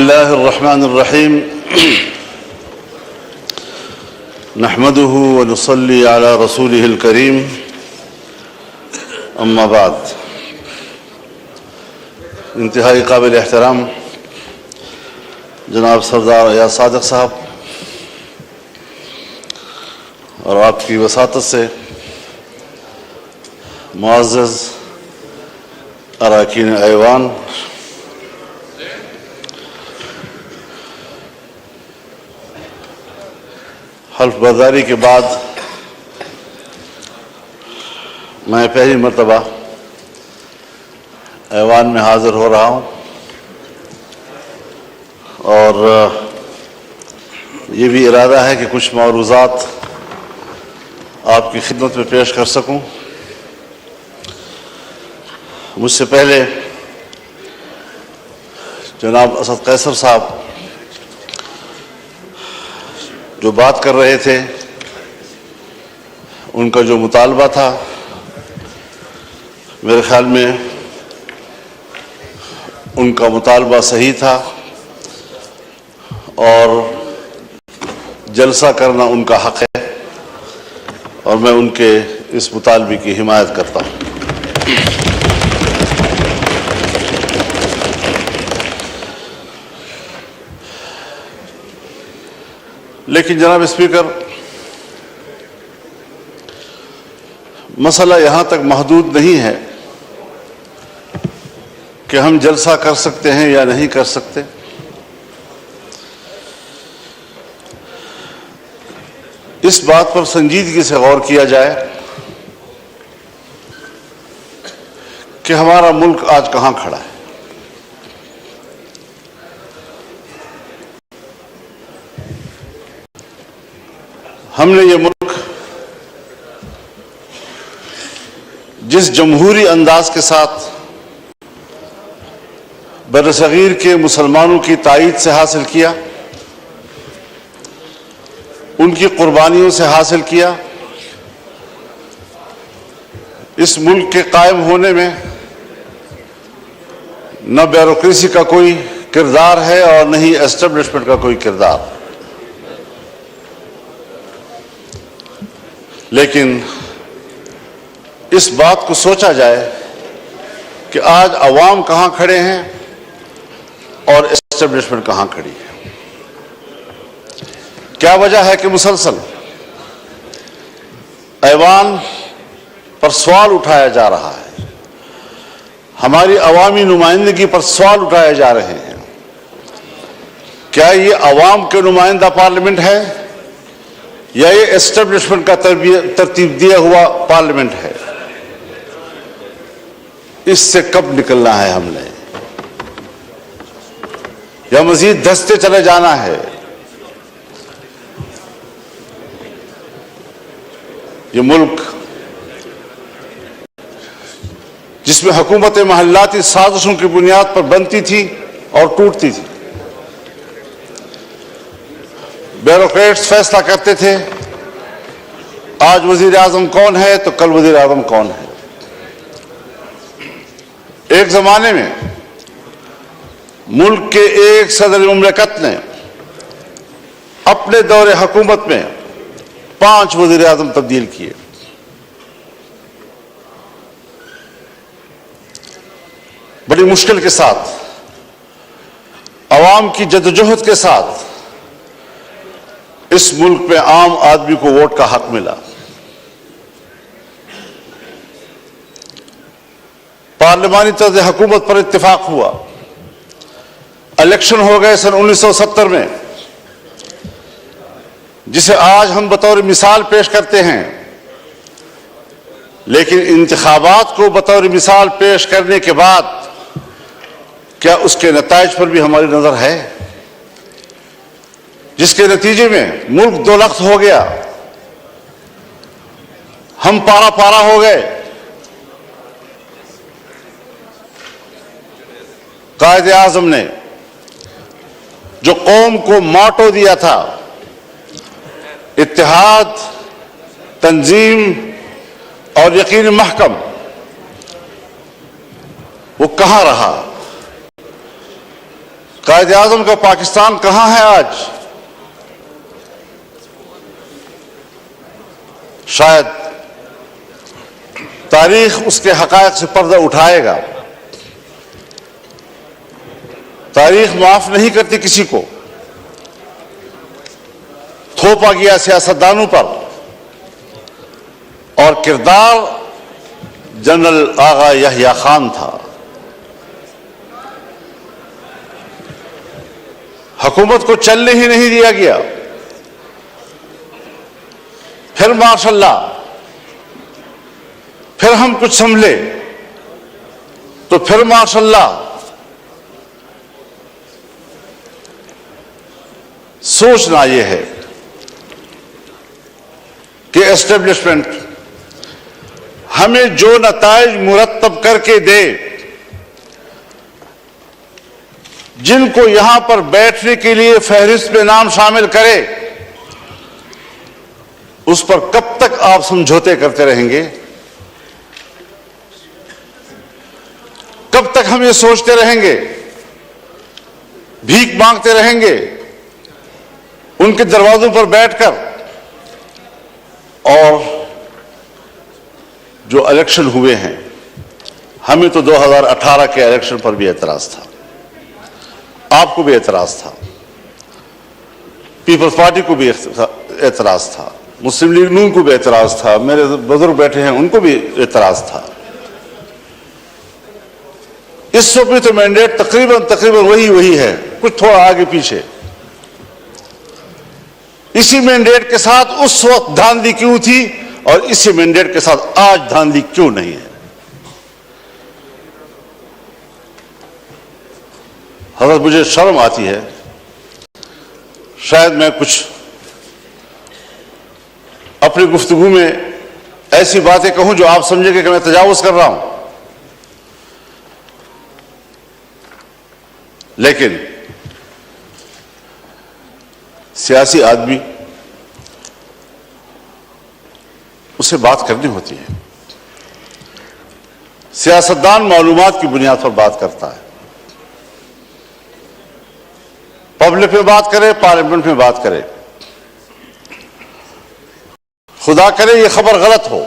बिस्मिल्लाहिर्रहमानिर्रहीम नहमदुहु व नुसल्ली अला रसूलिहिल करीम अम्मा बाद। इंतहाई काबिल एहतराम जनाब सरदार अयाज सादिक साहब और आपकी वसातत से मुअज़्ज़ज़ अरकान ऐवान, हल्फ बर्दारी के बाद मैं पहली मरतबा ऐवान में हाज़िर हो रहा हूँ और ये भी इरादा है कि कुछ मौरूज़ात आपकी खिदमत में पेश कर सकूँ। मुझसे पहले जनाब असद कैसर साहब जो बात कर रहे थे, उनका जो मुतालबा था मेरे ख्याल में उनका मुतालबा सही था और जलसा करना उनका हक़ है और मैं उनके इस मुतालबे की हिमायत करता हूँ। लेकिन जनाब स्पीकर, मसला यहाँ तक महदूद नहीं है कि हम जलसा कर सकते हैं या नहीं कर सकते। इस बात पर संजीदगी से गौर किया जाए कि हमारा मुल्क आज कहाँ खड़ा है। हमने ये मुल्क जिस जमहूरी अंदाज के साथ बरसगीर के मुसलमानों की ताईद से हासिल किया, उनकी कुर्बानियों से हासिल किया, इस मुल्क के कायम होने में न ब्यूरोक्रेसी का कोई किरदार है और न ही एस्टेब्लिशमेंट का कोई किरदार। लेकिन इस बात को सोचा जाए कि आज अवाम कहाँ खड़े हैं और एस्टेब्लिशमेंट कहाँ खड़ी है। क्या वजह है कि मुसलसल ऐवान पर सवाल उठाया जा रहा है, हमारी अवामी नुमाइंदगी पर सवाल उठाए जा रहे हैं। क्या ये अवाम के नुमाइंदा पार्लियामेंट है या ये एस्टेब्लिशमेंट का तरतीब दिया हुआ पार्लियामेंट है? इससे कब निकलना है हमने, या मजीद धंसते चले जाना है? ये मुल्क जिसमें हुकूमत महल्लाती साजिशों की बुनियाद पर बनती थी और टूटती थी, ब्यूरोक्रेट्स फैसला करते थे आज वजीर आजम कौन है तो कल वजीर आजम कौन है। एक जमाने में मुल्क के एक सदर मुमलिकत ने अपने दौरे हुकूमत में 5 वजीर आजम तब्दील किए। बड़ी मुश्किल के साथ, अवाम की जद्दोजहद के साथ इस मुल्क में आम आदमी को वोट का हक मिला। पार्लिमानी तर्ज हुकूमत पर इत्तेफाक हुआ। इलेक्शन हो गए सन 1970 में, जिसे आज हम बतौर मिसाल पेश करते हैं। लेकिन इंतखाबात को बतौर मिसाल पेश करने के बाद क्या उसके नताइज पर भी हमारी नजर है, जिसके नतीजे में मुल्क दो लख्त हो गया, हम पारा पारा हो गए। कायदे आजम ने जो कौम को मोटो दिया था, इत्तेहाद, तंजीम और यकीन महकम, वो कहां रहा? कायदे आज़म का पाकिस्तान कहां है आज? शायद तारीख उसके हकायक से पर्दा उठाएगा। तारीख माफ नहीं करती किसी को। थोपा गया सियासतदानों पर और किरदार जनरल आगा यहया खान था। हुकूमत को चलने ही नहीं दिया गया। फिर माशाल्लाह, फिर हम कुछ संभले तो फिर माशाल्लाह सोचना यह है कि एस्टेब्लिशमेंट हमें जो नताइज मुरत्तब करके दे, जिनको यहां पर बैठने के लिए फहरिस्त में नाम शामिल करे, उस पर कब तक आप समझौते करते रहेंगे? कब तक हम ये सोचते रहेंगे, भीख मांगते रहेंगे उनके दरवाजों पर बैठकर? और जो इलेक्शन हुए हैं, हमें तो 2018 के इलेक्शन पर भी एतराज था, आपको भी एतराज था, पीपल्स पार्टी को भी एतराज था, मुस्लिम लीग नून को भी एतराज था, मेरे बुजुर्ग बैठे हैं उनको भी एतराज था। इस वक्त भी तो मैंडेट तकरीबन वही है, कुछ थोड़ा आगे पीछे। इसी मैंडेट के साथ उस वक्त धांधली क्यों थी और इसी मैंडेट के साथ आज धांधली क्यों नहीं है? हज़रत, मुझे शर्म आती है, शायद मैं कुछ अपनी गुफ्तगू में ऐसी बातें कहूं जो आप समझेंगे कि मैं तजावुज कर रहा हूं, लेकिन सियासी आदमी, उसे बात करनी होती है। सियासतदान मालूमात की बुनियाद पर बात करता है, पब्लिक में बात करे, पार्लियामेंट में बात करे। खुदा करे ये खबर गलत हो,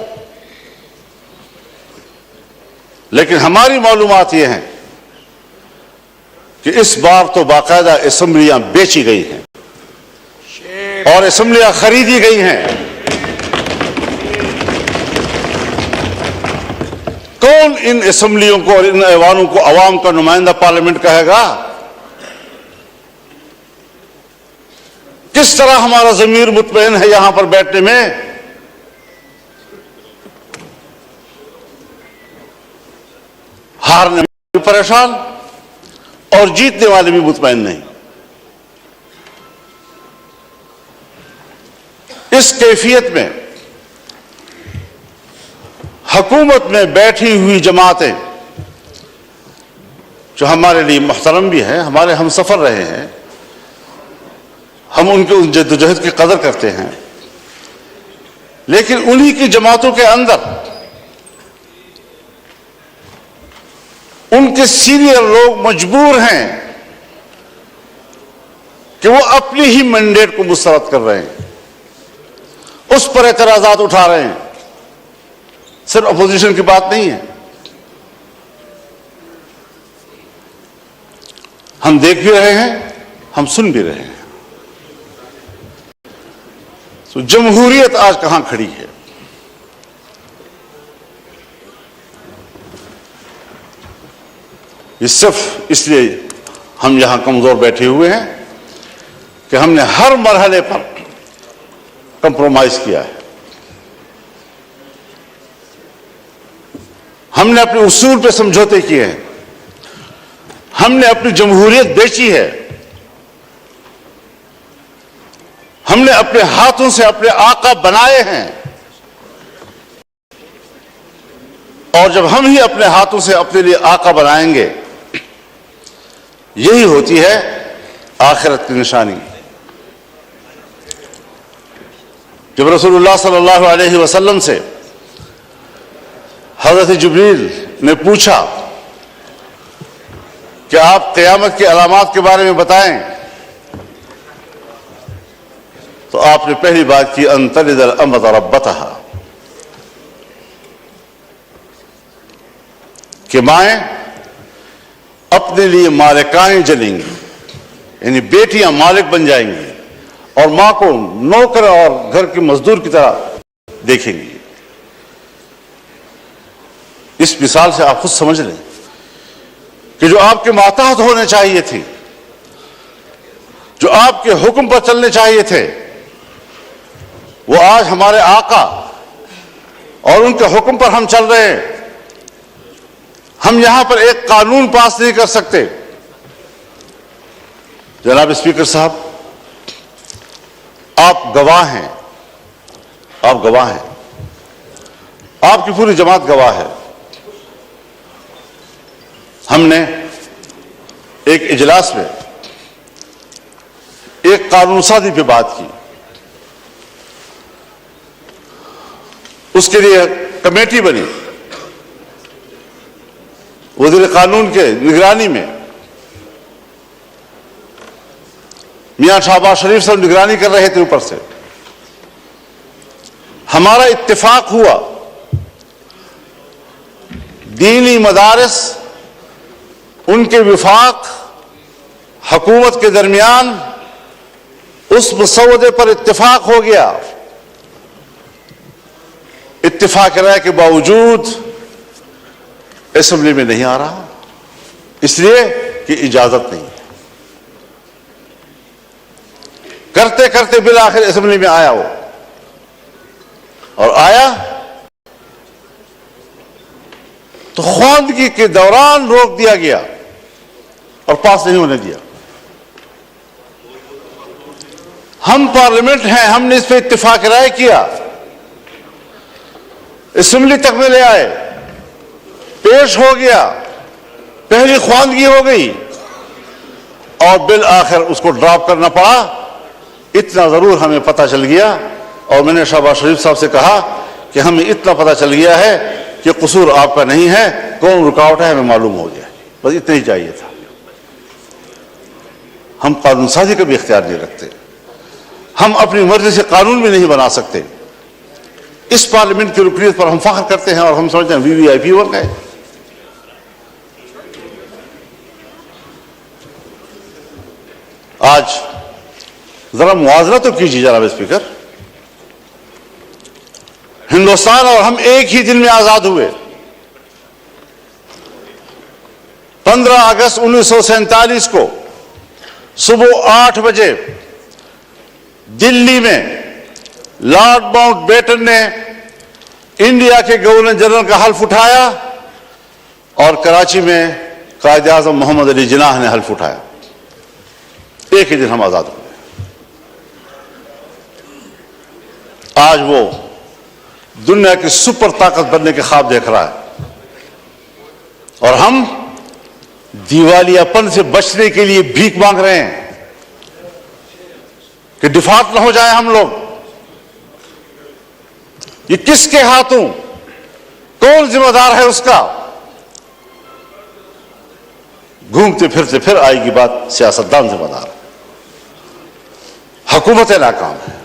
लेकिन हमारी मालूमात ये हैं कि इस बार तो बाकायदा असेंबलियां बेची गई हैं और असेंबलियां खरीदी गई हैं। कौन इन असेंबलियों को और इन ऐवानों को अवाम का नुमाइंदा पार्लियामेंट कहेगा? किस तरह हमारा ज़मीर मुतमईन है यहां पर बैठने में? हारने वाले भी परेशान और जीतने वाले भी मुतमईन नहीं। इस कैफियत में हुकूमत में बैठी हुई जमातें, जो हमारे लिए मुहतरम भी हैं, हमारे हम सफर रहे हैं, हम उनके उन जद्दोजहद की कदर करते हैं, लेकिन उन्हीं की जमातों के अंदर उनके सीनियर लोग मजबूर हैं कि वो अपनी ही मैंडेट को मुस्तरद कर रहे हैं, उस पर एतराजात उठा रहे हैं। सिर्फ अपोजिशन की बात नहीं है, हम देख भी रहे हैं, हम सुन भी रहे हैं। तो जमहूरियत आज कहां खड़ी है? ये सिर्फ इसलिए हम यहां कमजोर बैठे हुए हैं कि हमने हर मरहले पर कंप्रोमाइज किया है। हमने अपने उसूल पे समझौते किए हैं, हमने अपनी जमहूरियत बेची है, हमने अपने हाथों से अपने आका बनाए हैं, और जब हम ही अपने हाथों से अपने लिए आका बनाएंगे, यही होती है आखिरत की निशानी। जब रसूलुल्लाह सल्लल्लाहु अलैहि वसल्लम से हज़रत जिब्रील ने पूछा कि आप क़यामत की अलामात के बारे में बताएं, तो आपने पहली बात की अंतलिदल अमत रब्बतहा, कि माएं अपने लिए मालिकाएं जनेंगी, यानी बेटियां मालिक बन जाएंगी और मां को नौकर और घर की मजदूर की तरह देखेंगी। इस मिसाल से आप खुद समझ लें कि जो आपके मातहत होने चाहिए थे, जो आपके हुक्म पर चलने चाहिए थे, वो आज हमारे आका और उनके हुक्म पर हम चल रहे हैं। हम यहां पर एक कानून पास नहीं कर सकते। जनाब स्पीकर साहब, आप गवाह हैं, आप गवाह हैं, आपकी पूरी जमात गवाह है। हमने एक इजलास में एक कानून साजी पे बात की, उसके लिए कमेटी बनी, वज़ीर कानून के निगरानी में मियां शहबाज शरीफ साहब निगरानी कर रहे थे ऊपर से। हमारा इत्तेफाक हुआ दीनी मदारिस, उनके विफाक हुकूमत के दरमियान उस मसौदे पर इत्तेफाक हो गया। इत्तेफाक राय के बावजूद असेंबली में नहीं आ रहा, इसलिए कि इजाजत नहीं है। करते करते बिल आखिर असेंबली में आया वो, और आया तो ख्वांदगी के दौरान रोक दिया गया और पास नहीं होने दिया। हम पार्लियामेंट हैं, हमने इस पर इत्तेफाक राय किया, असेंबली तक में ले आए, पेश हो गया, पहली ख्वांदगी हो गई और बिल आखिर उसको ड्रॉप करना पड़ा। इतना जरूर हमें पता चल गया, और मैंने शहबाज शरीफ साहब से कहा कि हमें इतना पता चल गया है कि कसूर आपका नहीं है, कौन रुकावट है हमें मालूम हो गया। बस इतना ही चाहिए था। हम कानून साजी का भी इख्तियार नहीं रखते, हम अपनी मर्जी से कानून भी नहीं बना सकते। इस पार्लियामेंट की रुकनीत पर हम फख्र करते हैं और हम समझते हैं वीवीआईपी वर्क है। आज जरा मुआवजा तो कीजिए जनाब स्पीकर, हिंदुस्तान और हम एक ही दिन में आजाद हुए। 15 अगस्त 1947 को सुबह 8 बजे दिल्ली में लॉर्ड माउंटबेटन ने इंडिया के गवर्नर जनरल का हल्फ उठाया और कराची में कायद आज़म मोहम्मद अली जिन्नाह ने हल्फ उठाया। एक ही दिन हम आजाद हुए। आज वो दुनिया की सुपर ताकत बनने के ख्वाब देख रहा है और हम दिवालियापन से बचने के लिए भीख मांग रहे हैं कि डिफॉल्ट न हो जाए हम लोग। ये किसके हाथों, कौन जिम्मेदार है उसका? घूमते फिरते फिर आएगी बात, सियासतदान जिम्मेदार, हुकूमत नाकाम है।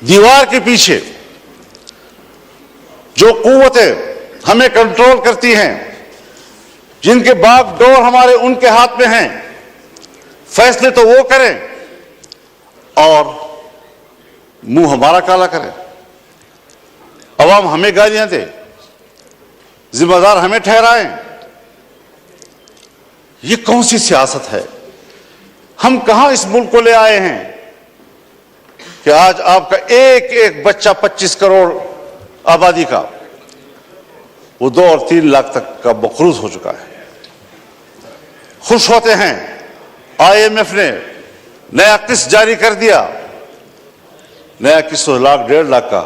दीवार के पीछे जो कुव्वतें हमें कंट्रोल करती हैं, जिनके बागडोर हमारे उनके हाथ में हैं, फैसले तो वो करें और मुंह हमारा काला करें, अवाम हमें गालियां दे, जिम्मेदार हमें ठहराएं। ये कौन सी सियासत है? हम कहां इस मुल्क को ले आए हैं कि आज आपका एक एक बच्चा 25 करोड़ आबादी का, वो 2 और 3 लाख तक का मकरूज हो चुका है। खुश होते हैं IMF ने नया किस्त जारी कर दिया, नया किस्त 1 लाख 1.5 लाख का,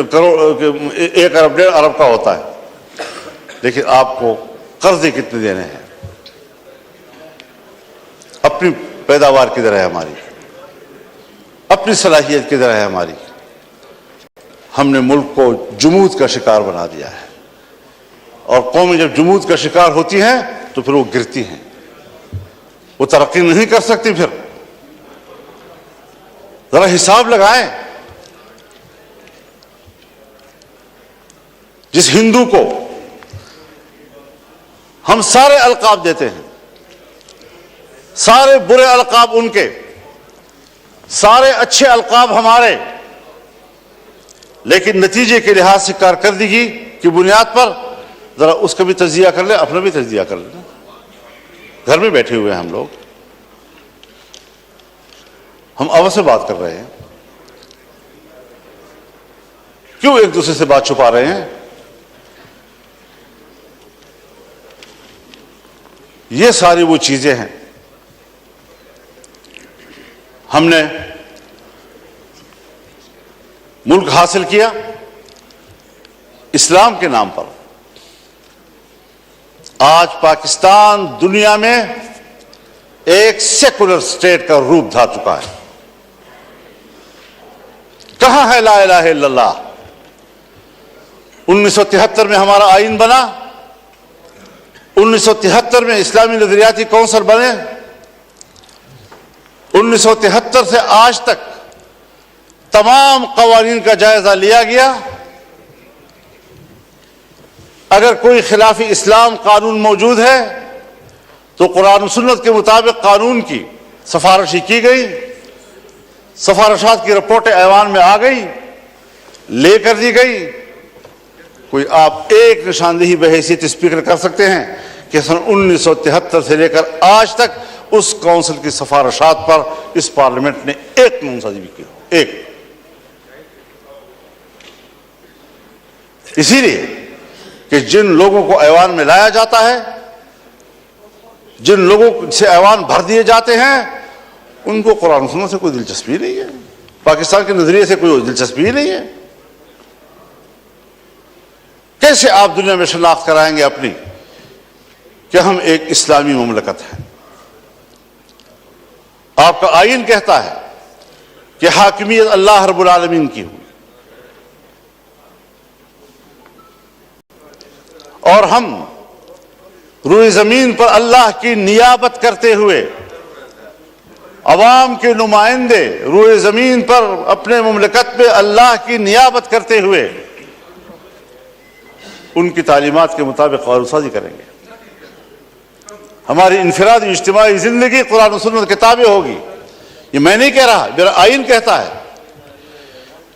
करोड़ 1 अरब 1.5 अरब का होता है। लेकिन आपको कर्जे कितने देने हैं? अपनी पैदावार किधर है हमारी? अपनी सलाहियत किधर है हमारी? हमने मुल्क को जुमूद का शिकार बना दिया है और कौमें जब जमूद का शिकार होती हैं तो फिर वो गिरती हैं, वो तरक्की नहीं कर सकती। फिर जरा हिसाब लगाएं, जिस हिंदू को हम सारे अलकाब देते हैं, सारे बुरे अलकाब उनके, सारे अच्छे अलकाब हमारे, लेकिन नतीजे के लिहाज से कारकर्दगी की बुनियाद पर जरा उसका भी तजिया कर ले, अपना भी तजिया कर ले। घर में बैठे हुए हैं हम लोग, हम अवश्य से बात कर रहे हैं, क्यों एक दूसरे से बात छुपा रहे हैं? ये सारी वो चीजें हैं। हमने मुल्क हासिल किया इस्लाम के नाम पर। आज पाकिस्तान दुनिया में एक सेकुलर स्टेट का रूप धा चुका है। कहां है ला इलाहा इल्लल्लाह? 1973 में हमारा आईन बना, 1973 में इस्लामी नजरियाती कौंसिल बने, 1973 से आज तक तमाम कवानीन का जायजा लिया गया। अगर कोई खिलाफी इस्लाम कानून मौजूद है तो कुरान और सुन्नत के मुताबिक कानून की सिफारिश की गई, सिफारिशात की रिपोर्टें ऐवान में आ गई, लेकर दी गई। कोई आप एक निशानदेही बहैसियत स्पीकर कर सकते हैं कि सन 1973 से लेकर आज तक उस काउंसिल की सिफारिशात पर इस पार्लियामेंट ने एक कानूनसाजी भी की? एक। इसीलिए कि जिन लोगों को ऐवान में लाया जाता है, जिन लोगों से ऐवान भर दिए जाते हैं, उनको कुरान सुन्नत से कोई दिलचस्पी नहीं है, पाकिस्तान के नजरिए से कोई दिलचस्पी नहीं है। कैसे आप दुनिया में शनाख्त कराएंगे अपनी कि हम एक इस्लामी मुमलकत है? आपका आईन कहता है कि हाकिमियत अल्लाह रब्बुल आलमीन की हुई, और हम रूए जमीन पर अल्लाह की नियाबत करते हुए अवाम के नुमाइंदे रूए जमीन पर अपने मुमलकत में अल्लाह की नियाबत करते हुए उनकी तालीमात के मुताबिक कानूनसाजी करेंगे। हमारी इनफरादी इज्तिमाई जिंदगी कुरान और सुन्नत किताबें होगी। ये मैं नहीं कह रहा, मेरा आईन कहता है।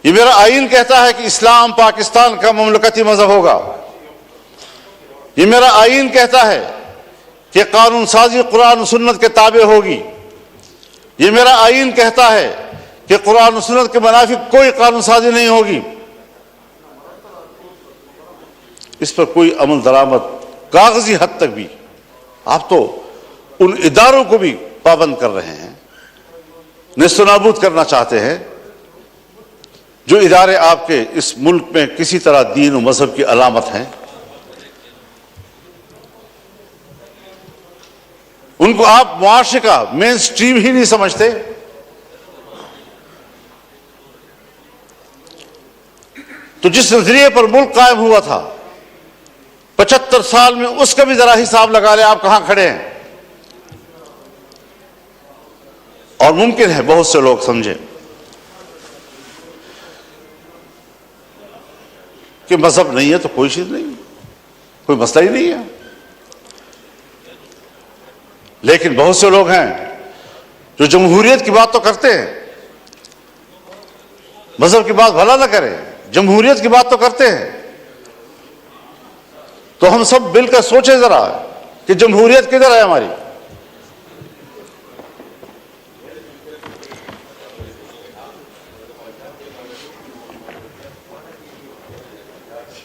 ये मेरा आईन कहता है कि इस्लाम पाकिस्तान का मुमलकती मजहब होगा। ये मेरा आईन कहता है कि कानून साजी कुरान और सुन्नत के ताबे होगी। ये मेरा आईन कहता है कि कुरान और सुन्नत के मुनाफिक कोई कानून साजी नहीं होगी। इस पर कोई अमल दरामद कागजी हद तक भी आप तो उन इदारों को भी पाबंद कर रहे हैं, नेस्तनाबूद करना चाहते हैं, जो इदारे आपके इस मुल्क में किसी तरह दीन और मजहब की अलामत हैं। उनको आप मुआशरे का मेन स्ट्रीम ही नहीं समझते। तो जिस नजरिए पर मुल्क कायम हुआ था 75 साल में, उसका भी जरा हिसाब लगा ले आप कहां खड़े हैं। और मुमकिन है बहुत से लोग समझे कि मजहब नहीं है तो कोई चीज नहीं, कोई मसला ही नहीं है। लेकिन बहुत से लोग हैं जो जमहूरियत की बात तो करते हैं, मजहब की बात भला ना करें, जमहूरियत की बात तो करते हैं। तो हम सब मिलकर सोचें जरा कि जमहूरियत किधर है हमारी।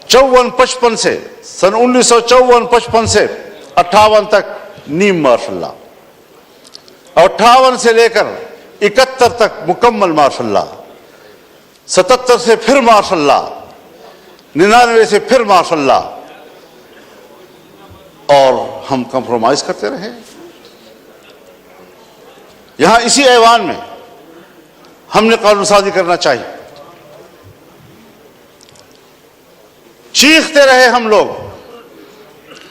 '54-55 से, सन 1954-55 से 58 तक नीम मार्शल्ला, 58 से लेकर 71 तक मुकम्मल मार्शल्ला, 77 से फिर मार्शल्ला, 99 से फिर मार्शल्ला, और हम कंप्रोमाइज करते रहे। यहां इसी ऐवान में हमने कानून साजी करना चाहिए। चीखते रहे हम लोग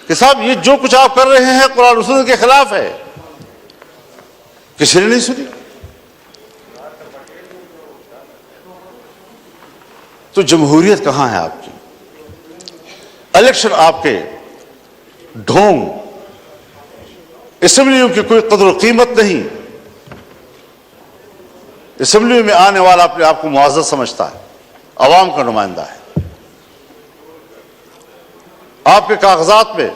कि साहब ये जो कुछ आप कर रहे हैं कुरान और सुन्नत के खिलाफ है, किसी ने नहीं सुनी। तो जमहूरियत कहां है आपकी? इलेक्शन आपके ढोंग, असेंबलियों की कोई कदर कीमत नहीं। असेंबली में आने वाला अपने आप को मुआज़्ज़ज़ समझता है, अवाम का नुमाइंदा है। आपके कागजात में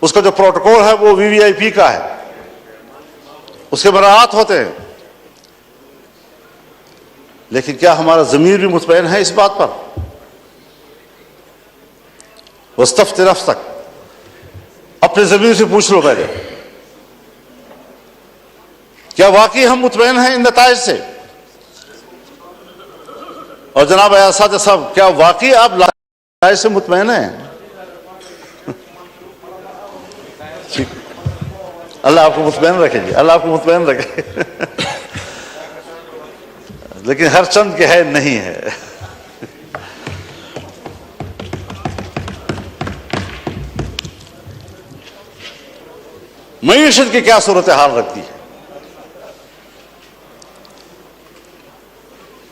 उसका जो प्रोटोकॉल है वो वीवीआईपी का है, उसके मराहत होते हैं। लेकिन क्या हमारा ज़मीर भी मुतमईन है इस बात पर? वस्तफ्ति नफ्सक, अपने ज़मीर से पूछ लो पहले, क्या वाकई हम मुतमईन हैं इन नताइज से? और जनाब असाद साहब, क्या वाकई आप नताइज से मुतमईन हैं? अल्लाह आपको मुतमईन रखे जी, अल्लाह आपको मुतमईन रखे। लेकिन हर चंद के है नहीं है। मईशत की क्या सूरत हाल रखती है?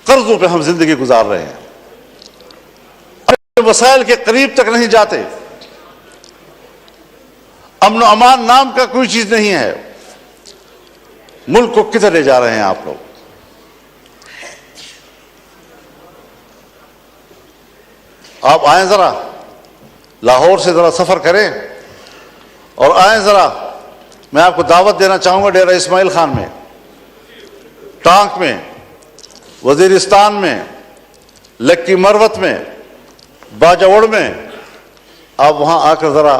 कर्जों पे हम जिंदगी गुजार रहे हैं, वसाइल के करीब तक नहीं जाते। अमन और अमान नाम का कोई चीज नहीं है। मुल्क को किधर ले जा रहे हैं आप लोग? आप आए जरा, लाहौर से जरा सफर करें और आए जरा, मैं आपको दावत देना चाहूंगा डेरा इस्माइल खान में, टांक में, वजीरिस्तान में, लक्की मरवत में, बाजावड़ में। आप वहां आकर जरा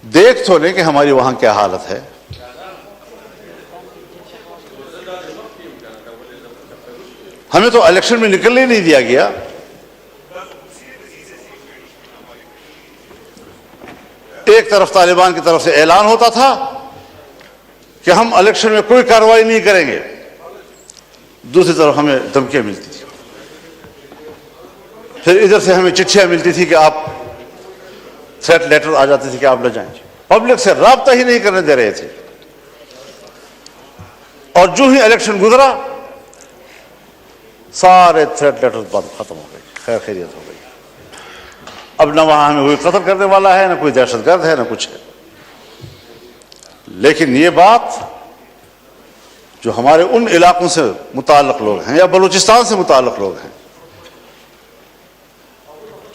देख तो लें कि हमारी वहां क्या हालत है। हमें तो इलेक्शन में निकलने ही नहीं दिया गया। एक तरफ तालिबान की तरफ से ऐलान होता था कि हम इलेक्शन में कोई कार्रवाई नहीं करेंगे, दूसरी तरफ हमें धमकियां मिलती थी। फिर इधर से हमें चिट्ठियां मिलती थी कि आप, थ्रेट लेटर आ जाती थी कि आप ले जाएंगे। पब्लिक से राब्ता ही नहीं करने दे रहे थे। और जो ही इलेक्शन गुजरा, सारे थ्रेट लेटर बंद, खत्म हो गए, खैर खैरियत हो गई। अब न वहां हमें कोई कत्ल करने वाला है, न कोई दहशतगर्द है, न कुछ है। लेकिन ये बात जो हमारे उन इलाकों से मुताल्लिक लोग हैं या बलूचिस्तान से मुताल्लिक लोग हैं,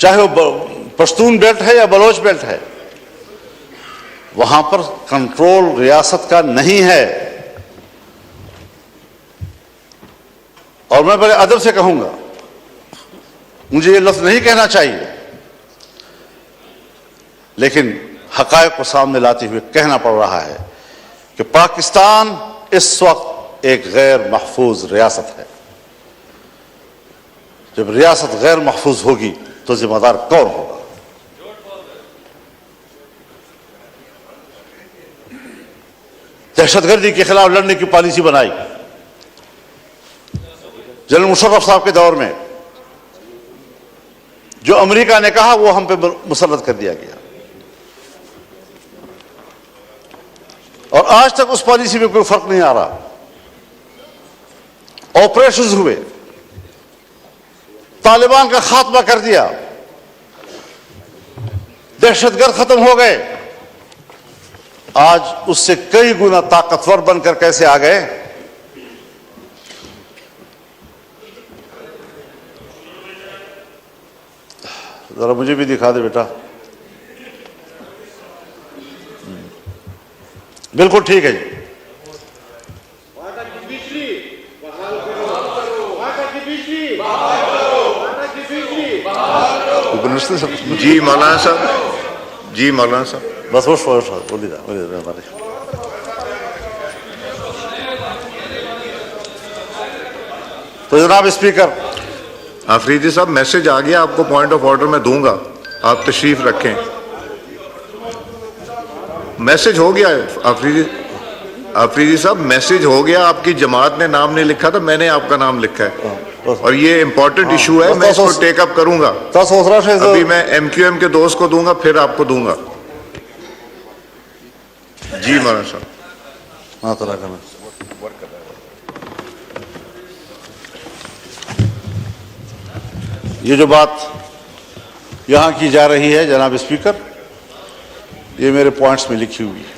चाहे वो पश्तून बेल्ट है या बलोच बेल्ट है, वहां पर कंट्रोल रियासत का नहीं है। और मैं बड़े अदब से कहूंगा, मुझे ये लफ्ज नहीं कहना चाहिए, लेकिन हकायक को सामने लाते हुए कहना पड़ रहा है कि पाकिस्तान इस वक्त एक गैर महफूज रियासत है। जब रियासत गैर महफूज होगी तो जिम्मेदार कौन होगा? दहशतगर्दी के खिलाफ लड़ने की पॉलिसी बनाई जनरल मुशर्रफ साहब के दौर में। जो अमेरिका ने कहा वो हम पे मुसल्लत कर दिया गया, और आज तक उस पॉलिसी में कोई फर्क नहीं आ रहा। ऑपरेशंस हुए, तालिबान का खात्मा कर दिया, दहशतगर्द खत्म हो गए। आज उससे कई गुना ताकतवर बनकर कैसे आ गए? जरा मुझे भी दिखा दे बेटा। बिल्कुल ठीक है जी। जी मौलाना साहब, जी मौलाना साहब, बस वो बोलिए हमारे। तो जनाब स्पीकर, आफरीदी साहब मैसेज आ गया, आपको पॉइंट ऑफ ऑर्डर में दूंगा, आप तशरीफ रखें। मैसेज हो गया आफरीदी साहब, मैसेज हो गया। आपकी जमात ने नाम नहीं लिखा था, मैंने आपका नाम लिखा है, और ये इंपॉर्टेंट इशू है। मैं इसको टेकअप करूंगा। अभी मैं MQM के दोस्त को दूंगा, फिर आपको दूंगा। जी मौलाना साहब। हाँ तो करना। ये जो बात यहाँ की जा रही है जनाब स्पीकर, ये मेरे पॉइंट्स में लिखी हुई है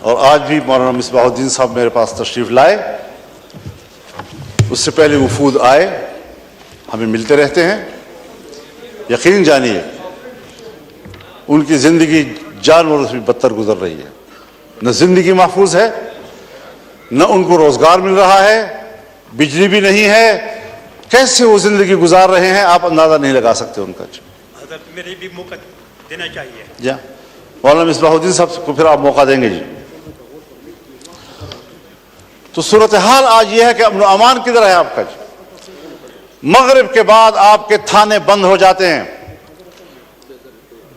और आज भी मौलाना मिसबाहुद्दीन साहब मेरे पास तशरीफ लाए, उससे पहले वफूद आए, हमें मिलते रहते हैं। यकीन जानिए उनकी ज़िंदगी जानवरों से भी बदतर गुजर रही है। न ज़िंदगी महफूज है, न उनको रोज़गार मिल रहा है, बिजली भी नहीं है। कैसे वो ज़िंदगी गुजार रहे हैं आप अंदाज़ा नहीं लगा सकते उनका। मेरे भी मौका देना चाहिए। जी मौलाना मिसबाहुद्दीन साहब को फिर आप मौका देंगे जी। तो सूरत हाल आज यह है कि अमन अमान किधर है आपका जी। मगरिब के बाद आपके थाने बंद हो जाते हैं,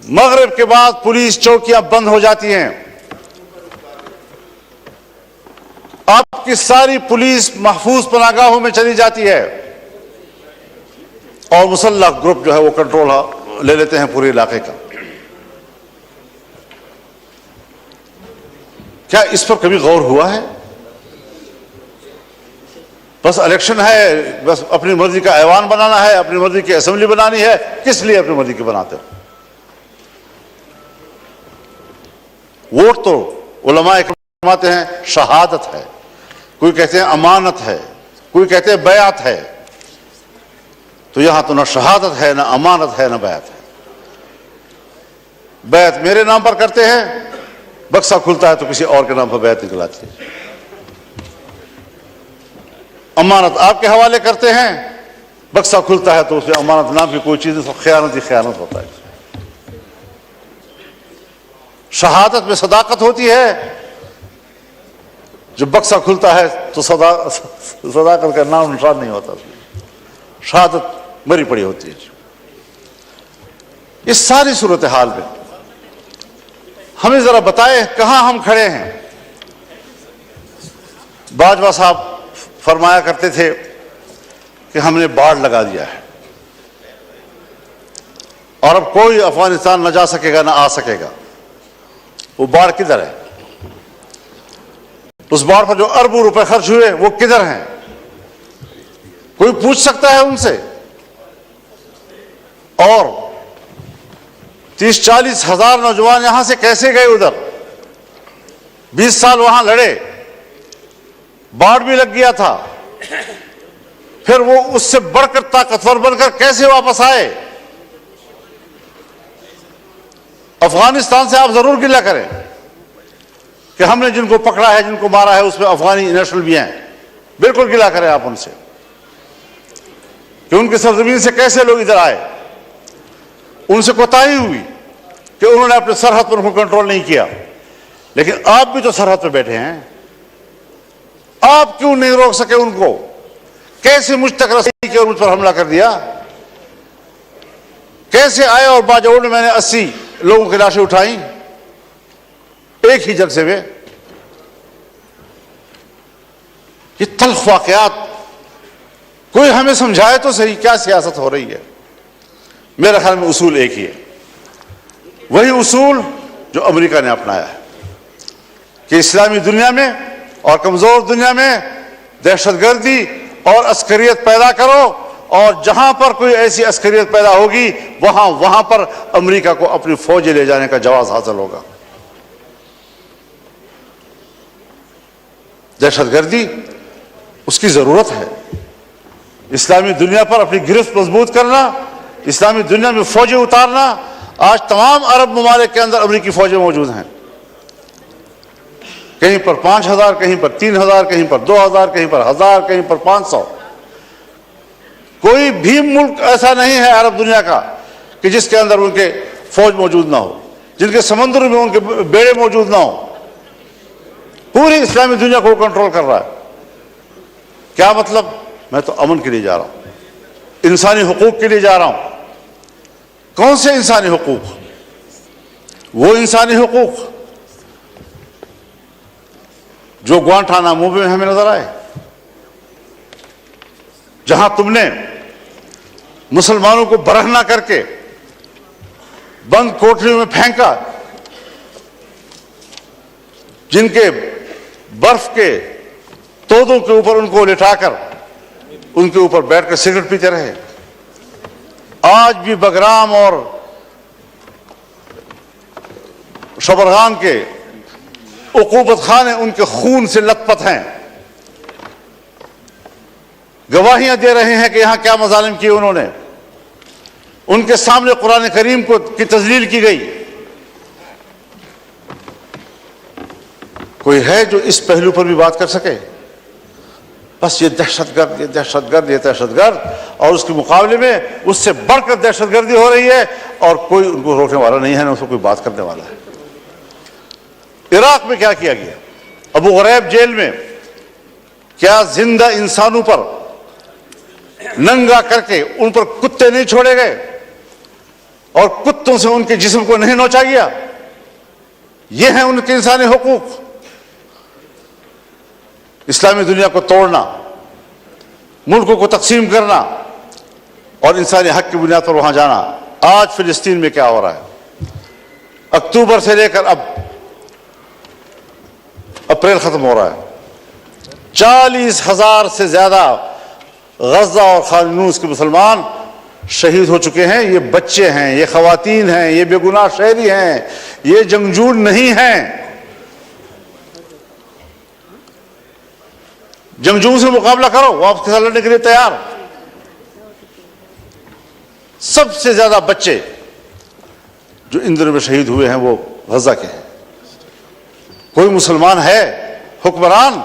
मगरिब के बाद पुलिस चौकियां बंद हो जाती हैं, आपकी सारी पुलिस महफूज पनागाहों में चली जाती है और मुसल्लह ग्रुप जो है वो कंट्रोल ले लेते हैं पूरे इलाके का। क्या इस पर कभी गौर हुआ है? बस इलेक्शन है, बस अपनी मर्जी का ऐवान बनाना है, अपनी मर्जी की असेंबली बनानी है। किस लिए अपनी मर्जी की बनाते हो? वोट तो उलमा फरमाते हैं शहादत है, कोई कहते हैं अमानत है, कोई कहते हैं बैअत है। तो यहां तो ना शहादत है, ना अमानत है, ना बैअत है। बैअत मेरे नाम पर करते हैं, बक्सा खुलता है तो किसी और के नाम पर बैअत निकल आती है। अमानत आपके हवाले करते हैं, बक्सा खुलता है तो उसमें अमानत नाम की कोई चीज, तो खयानत ही खयानत होता है। शहादत में सदाकत होती है, जब बक्सा खुलता है तो सदाकत का नाम निशान नहीं होता, शहादत मरी पड़ी होती है। इस सारी सूरत हाल में हमें जरा बताएं कहां हम खड़े हैं। बाजवा साहब फरमाया करते थे कि हमने बाढ़ लगा दिया है और अब कोई अफगानिस्तान न जा सकेगा न आ सकेगा। वो बाढ़ किधर है? उस बाढ़ पर जो अरबों रुपए खर्च हुए वो किधर हैं? कोई पूछ सकता है उनसे? और 30-40 हजार नौजवान यहां से कैसे गए उधर? 20 साल वहां लड़े, बाढ़ भी लग गया था, फिर वो उससे बढ़कर ताकतवर बनकर कैसे वापस आए? अफगानिस्तान से आप जरूर गिला करें कि हमने जिनको पकड़ा है, जिनको मारा है, उसमें अफगानी नेशनल भी हैं। बिल्कुल गिला करें आप उनसे कि उनकी सरजमीन से कैसे लोग इधर आए। उनसे कोताही हुई कि उन्होंने अपने सरहद पर उनको कंट्रोल नहीं किया। लेकिन आप भी तो सरहद पर बैठे हैं, आप क्यों नहीं रोक सके उनको? कैसे मुझ तक रसी के और मुझ पर हमला कर दिया? कैसे आए और बाजोड़ में मैंने 80 लोगों की लाशें उठाई एक ही जलसे में? ये तल्ख वाकयात कोई हमें समझाए तो सही, क्या सियासत हो रही है? मेरे ख्याल में उसूल एक ही है, वही उसूल जो अमेरिका ने अपनाया है कि इस्लामी दुनिया में और कमजोर दुनिया में दहशतगर्दी और अस्करियत पैदा करो, और जहां पर कोई ऐसी अस्करियत पैदा होगी वहां पर अमेरिका को अपनी फौजें ले जाने का जवाब हासिल होगा। दहशतगर्दी उसकी जरूरत है। इस्लामी दुनिया पर अपनी गिरफ्त मजबूत करना, इस्लामी दुनिया में फौजें उतारना। आज तमाम अरब ममालिक के अंदर अमेरिकी फौजें मौजूद हैं, कहीं पर 5000, कहीं पर 3000, कहीं पर 2000, कहीं पर 1000, कहीं पर 500। कोई भी मुल्क ऐसा नहीं है अरब दुनिया का कि जिसके अंदर उनके फौज मौजूद ना हो, जिनके समुद्र में उनके बेड़े मौजूद ना हो। पूरी इस्लामी दुनिया को कंट्रोल कर रहा है। क्या मतलब? मैं तो अमन के लिए जा रहा हूं, इंसानी हुकूक के लिए जा रहा हूं। कौन से इंसानी हुकूक? वो इंसानी हुकूक जो ग्वांटानामो में हमें नजर आए, जहां तुमने मुसलमानों को बरहना करके बंद कोठरियों में फेंका, जिनके बर्फ के तोदों के ऊपर उनको लिटाकर उनके ऊपर बैठकर सिगरेट पीते रहे। आज भी बगराम और शबरगान के उकूबत खाने उनके खून से लथपथ हैं। गवाहियां दे रहे हैं कि यहां क्या मजालिम किए उन्होंने। उनके सामने कुरान करीम को की तजलील की गई। कोई है जो इस पहलू पर भी बात कर सके? बस ये दहशतगर्द, ये दहशतगर्द, ये दहशतगर्द, और उसके मुकाबले में उससे बढ़कर दहशतगर्दी हो रही है और कोई उनको रोकने वाला नहीं है, ना उसको कोई बात करने वाला है। इराक में क्या किया गया? अबू गरैब जेल में क्या जिंदा इंसानों पर नंगा करके उन पर कुत्ते नहीं छोड़े गए और कुत्तों से उनके जिस्म को नहीं नोचा गया? ये हैं उनके इंसानी हुकूक। इस्लामी दुनिया को तोड़ना, मुल्कों को तकसीम करना और इंसानी हक की बुनियाद पर वहां जाना। आज फिलिस्तीन में क्या हो रहा है? अक्टूबर से लेकर अब अप्रैल खत्म हो रहा है, 40,000 से ज्यादा गजा और खान यूनिस के मुसलमान शहीद हो चुके हैं। ये बच्चे हैं, ये खवातीन हैं, ये बेगुनाह शहरी हैं, ये जंगजू नहीं हैं। जंगजू से मुकाबला करो, वो आपके साथ लड़ने के लिए तैयार। सबसे ज्यादा बच्चे जो इन दिनों में शहीद हुए हैं वो गजा के हैं। कोई मुसलमान है हुक्मरान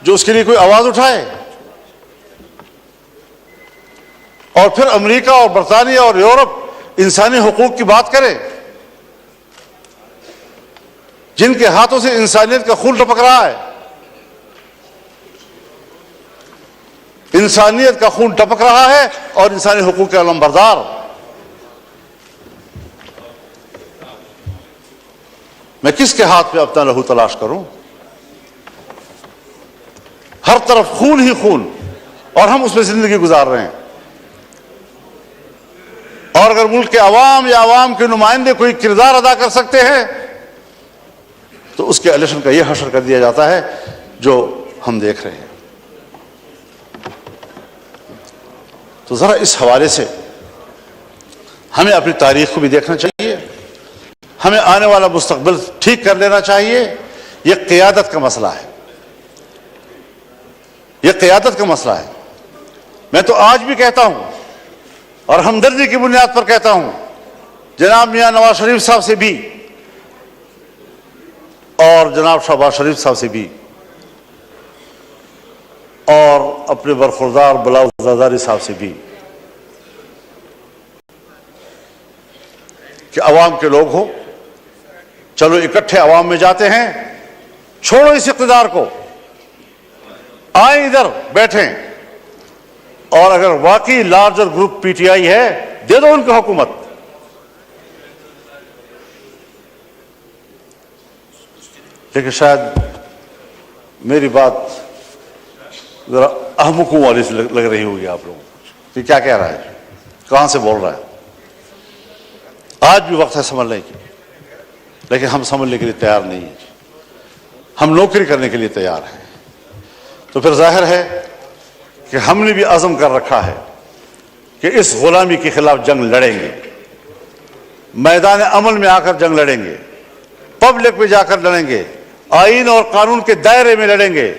जो उसके लिए कोई आवाज उठाए? और फिर अमेरिका और बरतानिया और यूरोप इंसानी हुकूक की बात करे, जिनके हाथों से इंसानियत का खून टपक रहा है। इंसानियत का खून टपक रहा है और इंसानी हुकूक के अलमबरदार। मैं किसके हाथ पे अपना लहू तलाश करूं? हर तरफ खून ही खून और हम उसमें जिंदगी गुजार रहे हैं। और अगर मुल्क के अवाम या अवाम के नुमाइंदे कोई किरदार अदा कर सकते हैं तो उसके इलेक्शन का यह हशर कर दिया जाता है जो हम देख रहे हैं। तो जरा इस हवाले से हमें अपनी तारीख को भी देखना चाहिए, हमें आने वाला मुस्तकबिल ठीक कर लेना चाहिए। यह क़ियादत का मसला है, यह क़ियादत का मसला है। मैं तो आज भी कहता हूं और हमदर्दी की बुनियाद पर कहता हूं, जनाब मियां नवाज शरीफ साहब से भी और जनाब शहबाज शरीफ साहब से भी और अपने बरखुरदार बिलावल ज़रदारी साहब से भी कि अवाम के लोग हो, चलो इकट्ठे अवाम में जाते हैं, छोड़ो इस इक़्तिदार को, आए इधर बैठें और अगर वाकई लार्जर ग्रुप पीटीआई है दे दो उनको हुकूमत। लेकिन शायद मेरी बात जरा अहमुकों वाली से लग रही होगी आप लोगों को कि क्या कह रहा है, कहां से बोल रहा है। आज भी वक्त है समझने की, लेकिन हम समझने के लिए तैयार नहीं है। हम नौकरी करने के लिए तैयार हैं। तो फिर जाहिर है कि हमने भी अज़म कर रखा है कि इस गुलामी के खिलाफ जंग लड़ेंगे, मैदान अमल में आकर जंग लड़ेंगे, पब्लिक में जाकर लड़ेंगे, आईन और कानून के दायरे में लड़ेंगे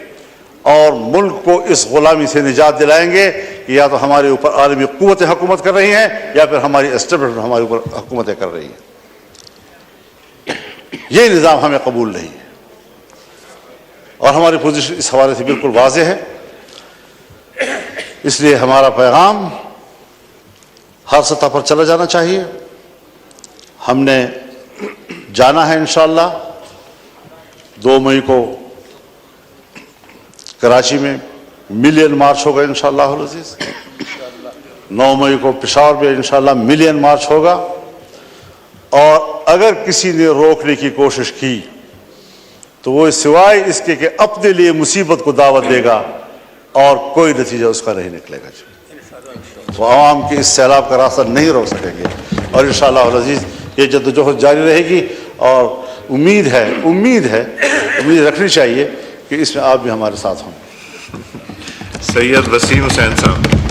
और मुल्क को इस गुलामी से निजात दिलाएंगे कि या तो हमारे ऊपर आलमी कुव्वतें हुकूमत कर रही हैं या फिर हमारी एस्टेब्लिशमेंट हमारे ऊपर हुकूमतें कर रही है। ये निज़ाम हमें कबूल नहीं है और हमारी पोजीशन इस हवाले से बिल्कुल वाज़ेह है। इसलिए हमारा पैगाम हर सतह पर चला जाना चाहिए। हमने जाना है इंशाअल्लाह 2 मई को कराची में मिलियन मार्च होगा इंशाअल्लाह अज़ीज़। 9 मई को पेशावर में इंशाअल्लाह मिलियन मार्च होगा और अगर किसी ने रोकने की कोशिश की तो वो सिवाय इसके कि अपने लिए मुसीबत को दावत देगा और कोई नतीजा उसका नहीं निकलेगा। वो आवाम के इस सैलाब का रास्ता नहीं रोक सकेंगे और इंशाअल्लाह अज़ीज़ ये जद्दोजहद जारी रहेगी। और उम्मीद है उम्मीद रखनी चाहिए कि इसमें आप भी हमारे साथ हों। सैयद वसीम हुसैन साहब।